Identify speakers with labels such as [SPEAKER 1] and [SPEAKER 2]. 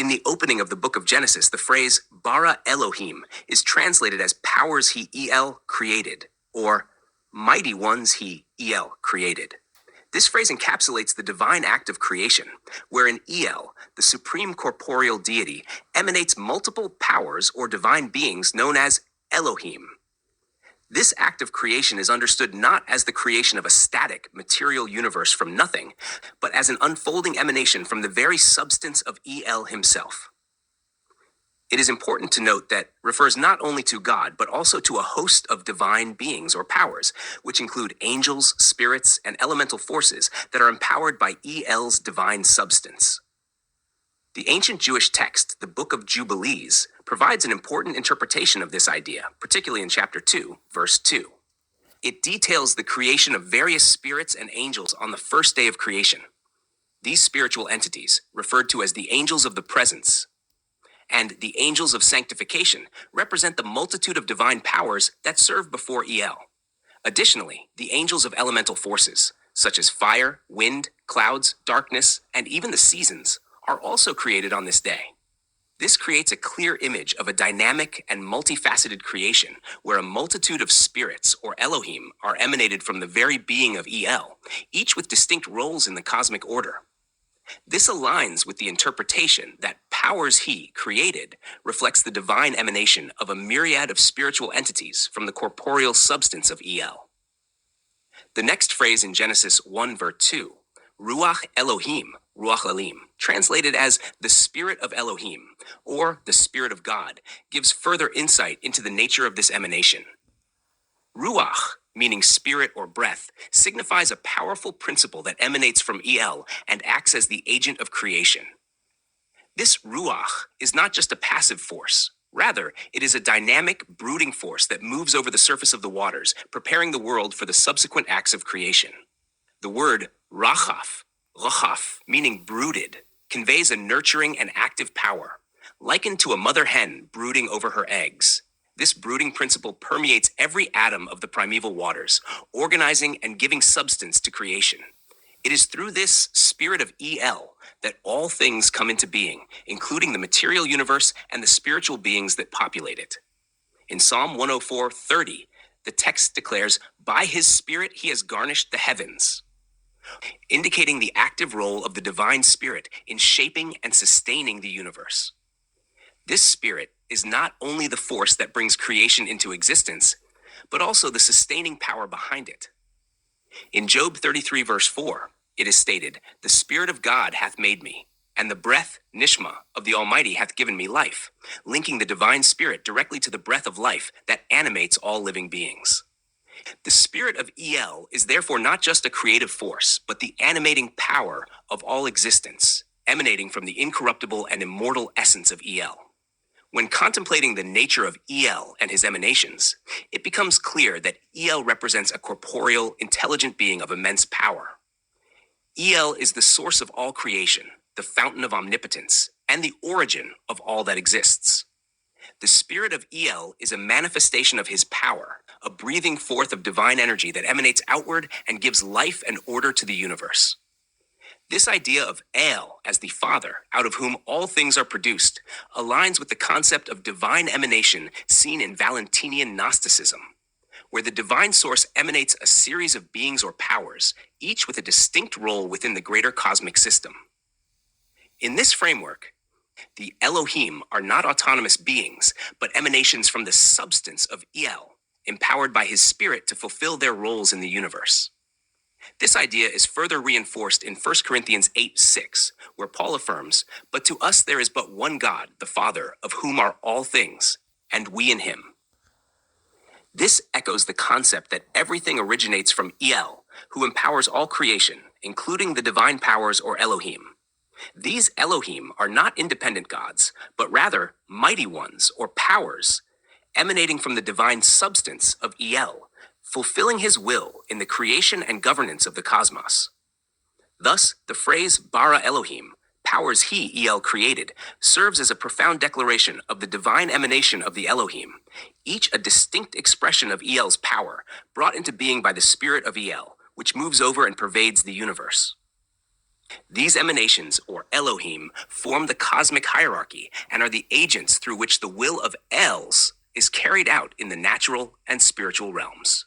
[SPEAKER 1] In the opening of the Book of Genesis, the phrase Bara Elohim is translated as powers he El created, or mighty ones he El created. This phrase encapsulates the divine act of creation, wherein El, the supreme corporeal deity, emanates multiple powers or divine beings known as Elohim. This act of creation is understood not as the creation of a static, material universe from nothing, but as an unfolding emanation from the very substance of El himself. It is important to note that refers not only to God, but also to a host of divine beings or powers, which include angels, spirits, and elemental forces that are empowered by El's divine substance. The ancient Jewish text, the Book of Jubilees, provides an important interpretation of this idea, particularly in chapter 2, verse 2. It details the creation of various spirits and angels on the first day of creation. These spiritual entities, referred to as the angels of the presence, and the angels of sanctification, represent the multitude of divine powers that serve before El. Additionally, the angels of elemental forces, such as fire, wind, clouds, darkness, and even the seasons, are also created on this day. This creates a clear image of a dynamic and multifaceted creation where a multitude of spirits, or Elohim, are emanated from the very being of El, each with distinct roles in the cosmic order. This aligns with the interpretation that powers he created reflects the divine emanation of a myriad of spiritual entities from the corporeal substance of El. The next phrase in Genesis 1 verse 2, Ruach Elohim, Ruach Elohim, translated as the Spirit of Elohim, or the Spirit of God, gives further insight into the nature of this emanation. Ruach, meaning spirit or breath, signifies a powerful principle that emanates from El and acts as the agent of creation. This Ruach is not just a passive force. Rather, it is a dynamic, brooding force that moves over the surface of the waters, preparing the world for the subsequent acts of creation. The word Rachaf, meaning brooded, conveys a nurturing and active power, likened to a mother hen brooding over her eggs. This brooding principle permeates every atom of the primeval waters, organizing and giving substance to creation. It is through this spirit of El that all things come into being, including the material universe and the spiritual beings that populate it. In Psalm 104:30, the text declares, "By his spirit he has garnished the heavens," indicating the active role of the divine spirit in shaping and sustaining the universe. This spirit is not only the force that brings creation into existence, but also the sustaining power behind it. In Job 33 verse 4, it is stated, "The Spirit of God hath made me, and the breath, nishma, of the Almighty hath given me life," linking the divine spirit directly to the breath of life that animates all living beings. The spirit of El is therefore not just a creative force, but the animating power of all existence, emanating from the incorruptible and immortal essence of El. When contemplating the nature of El and his emanations, it becomes clear that El represents a corporeal, intelligent being of immense power. El is the source of all creation, the fountain of omnipotence, and the origin of all that exists. The spirit of El is a manifestation of his power, a breathing forth of divine energy that emanates outward and gives life and order to the universe. This idea of El as the Father, out of whom all things are produced, aligns with the concept of divine emanation seen in Valentinian Gnosticism, where the divine source emanates a series of beings or powers, each with a distinct role within the greater cosmic system. In this framework, the Elohim are not autonomous beings, but emanations from the substance of El, empowered by his spirit to fulfill their roles in the universe. This idea is further reinforced in 1 Corinthians 8:6, where Paul affirms, "But to us there is but one God, the Father, of whom are all things, and we in him." This echoes the concept that everything originates from El, who empowers all creation, including the divine powers or Elohim. These Elohim are not independent gods, but rather mighty ones or powers, emanating from the divine substance of El, fulfilling his will in the creation and governance of the cosmos. Thus, the phrase Bara Elohim, powers he, El, created, serves as a profound declaration of the divine emanation of the Elohim, each a distinct expression of El's power, brought into being by the spirit of El, which moves over and pervades the universe. These emanations, or Elohim, form the cosmic hierarchy and are the agents through which the will of Els is carried out in the natural and spiritual realms.